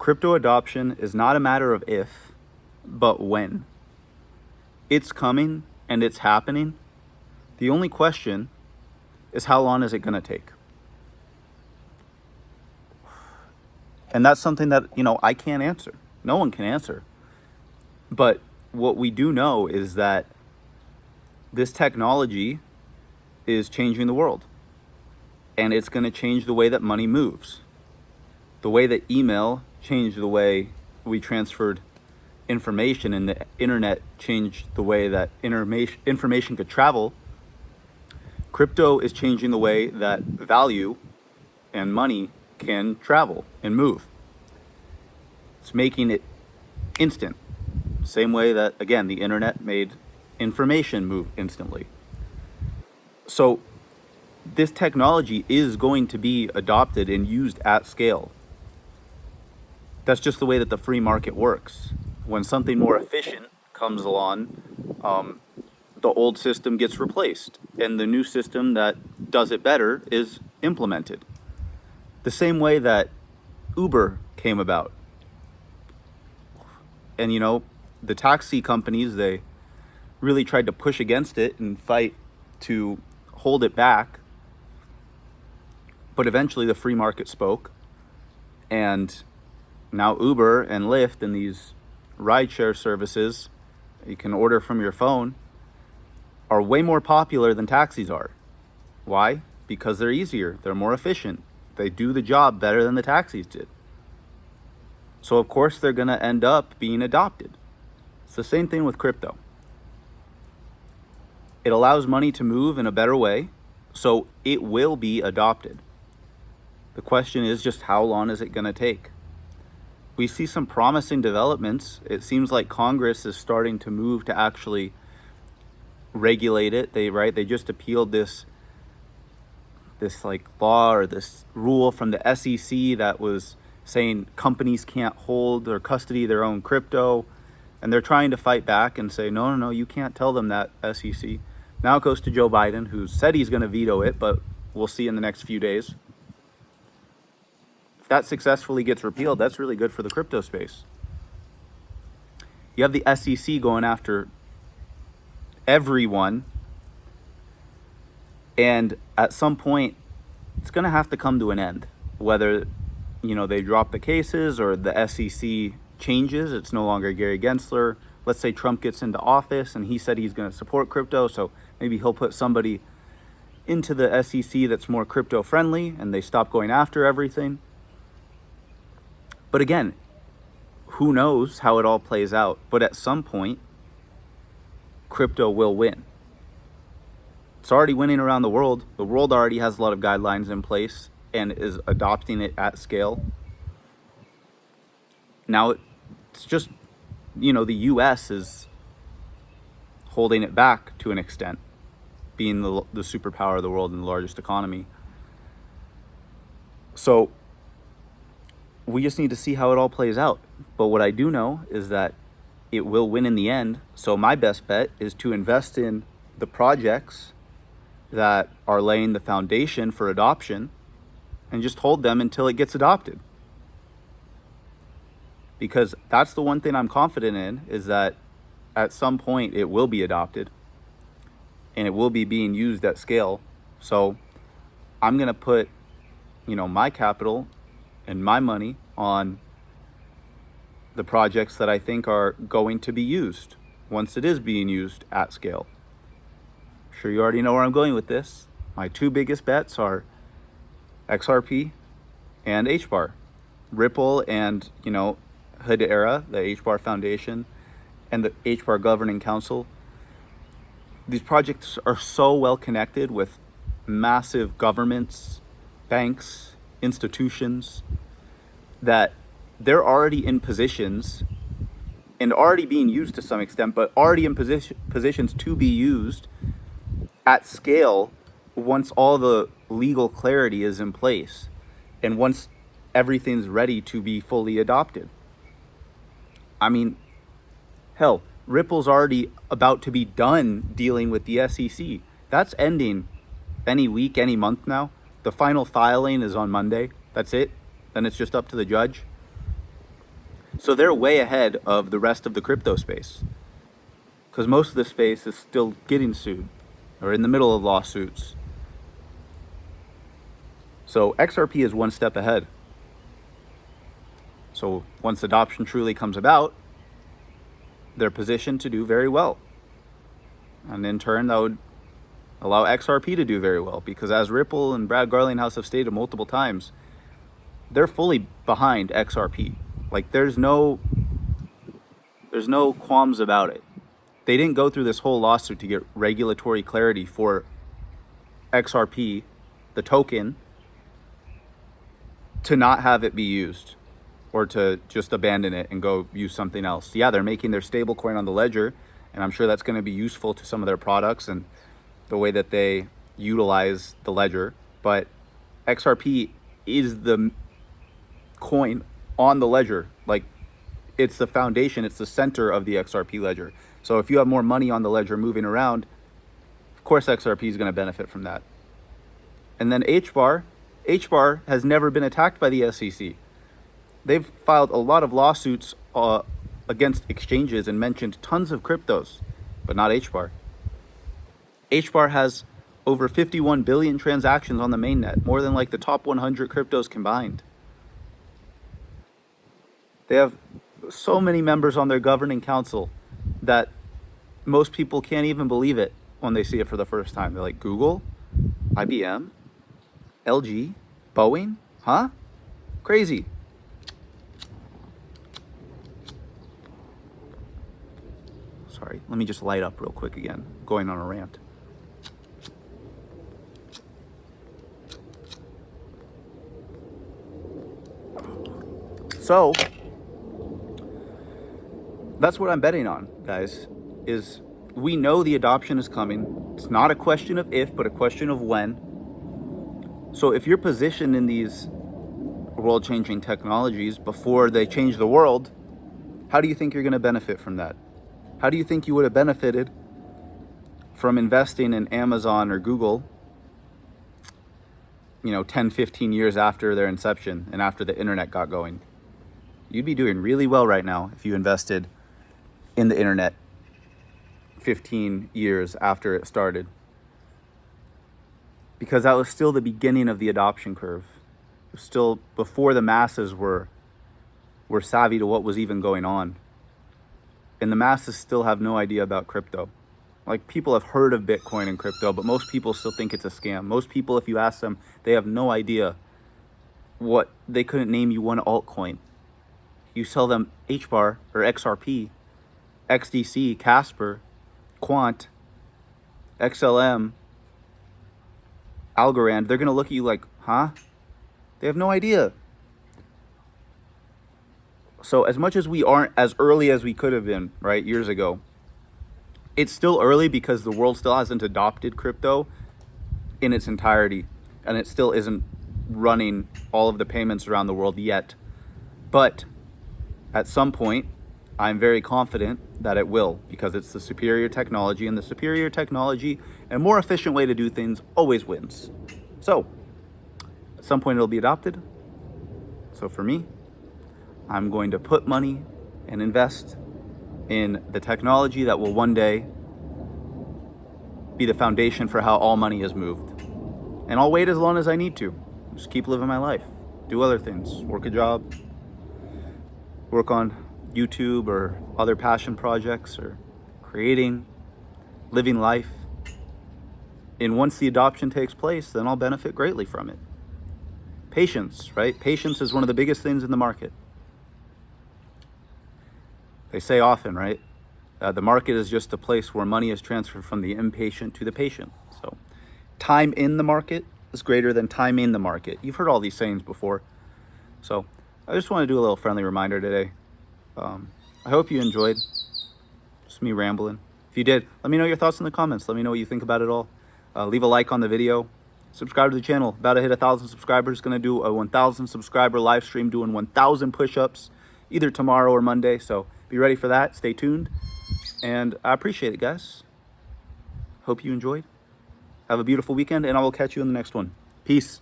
Crypto adoption is not a matter of if, but when. It's coming and it's happening. The only question is how long is it going to take? And that's something that, I can't answer. No one can answer. But what we do know is that this technology is changing the world. And it's going to change the way that money moves. The way that email changed the way we transferred information, and the internet changed the way that information could travel. Crypto is changing the way that value and money can travel and move. It's making it instant. Same way that, again, the internet made information move instantly. So this technology is going to be adopted and used at scale. That's just the way that the free market works. When something more efficient comes along, the old system gets replaced and the new system that does it better is implemented. The same way that Uber came about. And the taxi companies, they really tried to push against it and fight to hold it back. But eventually the free market spoke, and now Uber and Lyft and these rideshare services you can order from your phone are way more popular than taxis are. Why? Because they're easier, they're more efficient, they do the job better than the taxis did. So of course they're going to end up being adopted. It's the same thing with crypto. It allows money to move in a better way, so it will be adopted. The question is just how long is it going to take? We see some promising developments. It seems like Congress is starting to move to actually regulate it. They just appealed this law or this rule from the SEC that was saying companies can't hold or custody their own crypto, and they're trying to fight back and say no, you can't tell them that, SEC. Now it goes to Joe Biden, who said he's going to veto it, but we'll see in the next few days. If that successfully gets repealed, that's really good for the crypto space. You have the SEC going after everyone, and at some point it's going to have to come to an end. Whether they drop the cases or the SEC changes, it's no longer Gary Gensler. Let's say Trump gets into office and he said he's going to support crypto, so maybe he'll put somebody into the SEC that's more crypto friendly and they stop going after everything. But again, who knows how it all plays out? But at some point, crypto will win. It's already winning around the world. The world already has a lot of guidelines in place and is adopting it at scale. Now, it's just, the US is holding it back to an extent, being the superpower of the world and the largest economy. So we just need to see how it all plays out. But what I do know is that it will win in the end. So my best bet is to invest in the projects that are laying the foundation for adoption and just hold them until it gets adopted. Because that's the one thing I'm confident in, is that at some point it will be adopted and it will be being used at scale. So I'm going to put, my capital and my money on the projects that I think are going to be used once it is being used at scale. I'm sure you already know where I'm going with this. My two biggest bets are XRP and HBAR. Ripple and, Hedera, the HBAR Foundation, and the HBAR Governing Council. These projects are so well connected with massive governments, banks, institutions, that they're already in positions and already being used to some extent, but already in positions to be used at scale once all the legal clarity is in place and once everything's ready to be fully adopted. I mean, hell, Ripple's already about to be done dealing with the SEC. That's ending any week, any month now. The final filing is on Monday. That's it. Then it's just up to the judge. So they're way ahead of the rest of the crypto space, because most of the space is still getting sued or in the middle of lawsuits. So XRP is one step ahead. So once adoption truly comes about, they're positioned to do very well. And in turn, that would allow XRP to do very well, because as Ripple and Brad Garlinghouse have stated multiple times, they're fully behind XRP. Like there's no qualms about it. They didn't go through this whole lawsuit to get regulatory clarity for XRP, the token, to not have it be used or to just abandon it and go use something else. Yeah, they're making their stable coin on the ledger, and I'm sure that's going to be useful to some of their products and the way that they utilize the ledger. But XRP is the coin on the ledger. Like, it's the foundation, it's the center of the XRP ledger. So if you have more money on the ledger moving around, of course XRP is going to benefit from that. And then HBAR has never been attacked by the SEC. They've filed a lot of lawsuits against exchanges and mentioned tons of cryptos, but not HBAR. HBAR has over 51 billion transactions on the mainnet, more than like the top 100 cryptos combined. They have so many members on their governing council that most people can't even believe it when they see it for the first time. They're like, Google, IBM, LG, Boeing, huh? Crazy. Sorry, let me just light up real quick again, going on a rant. So that's what I'm betting on, guys, is we know the adoption is coming. It's not a question of if, but a question of when. So if you're positioned in these world-changing technologies before they change the world, how do you think you're going to benefit from that? How do you think you would have benefited from investing in Amazon or Google, 10, 15 years after their inception and after the internet got going? You'd be doing really well right now if you invested in the internet 15 years after it started, because that was still the beginning of the adoption curve. It was still before the masses were savvy to what was even going on. And the masses still have no idea about crypto. Like, people have heard of Bitcoin and crypto, but most people still think it's a scam. Most people, if you ask them, they have no idea they couldn't name you one altcoin. You sell them HBAR or XRP, XDC, Casper, Quant, XLM, Algorand, they're going to look at you like, huh? They have no idea. So as much as we aren't as early as we could have been, right, years ago, it's still early because the world still hasn't adopted crypto in its entirety, and it still isn't running all of the payments around the world yet. But at some point, I'm very confident that it will, because it's the superior technology, and the superior technology and more efficient way to do things always wins. So at some point it'll be adopted. So for me, I'm going to put money and invest in the technology that will one day be the foundation for how all money is moved. And I'll wait as long as I need to. Just keep living my life. Do other things. Work a job. Work on YouTube or other passion projects, or creating, living life. And once the adoption takes place, then I'll benefit greatly from it. Patience, right? Patience is one of the biggest things in the market. They say often, right? The market is just a place where money is transferred from the impatient to the patient. So time in the market is greater than time in the market. You've heard all these sayings before. So I just want to do a little friendly reminder today. I hope you enjoyed. Just me rambling. If you did, let me know your thoughts in the comments. Let me know what you think about it all. Leave a like on the video. Subscribe to the channel. About to hit 1,000 subscribers. Going to do a 1,000 subscriber live stream doing 1,000 push-ups either tomorrow or Monday. So be ready for that. Stay tuned. And I appreciate it, guys. Hope you enjoyed. Have a beautiful weekend, and I will catch you in the next one. Peace.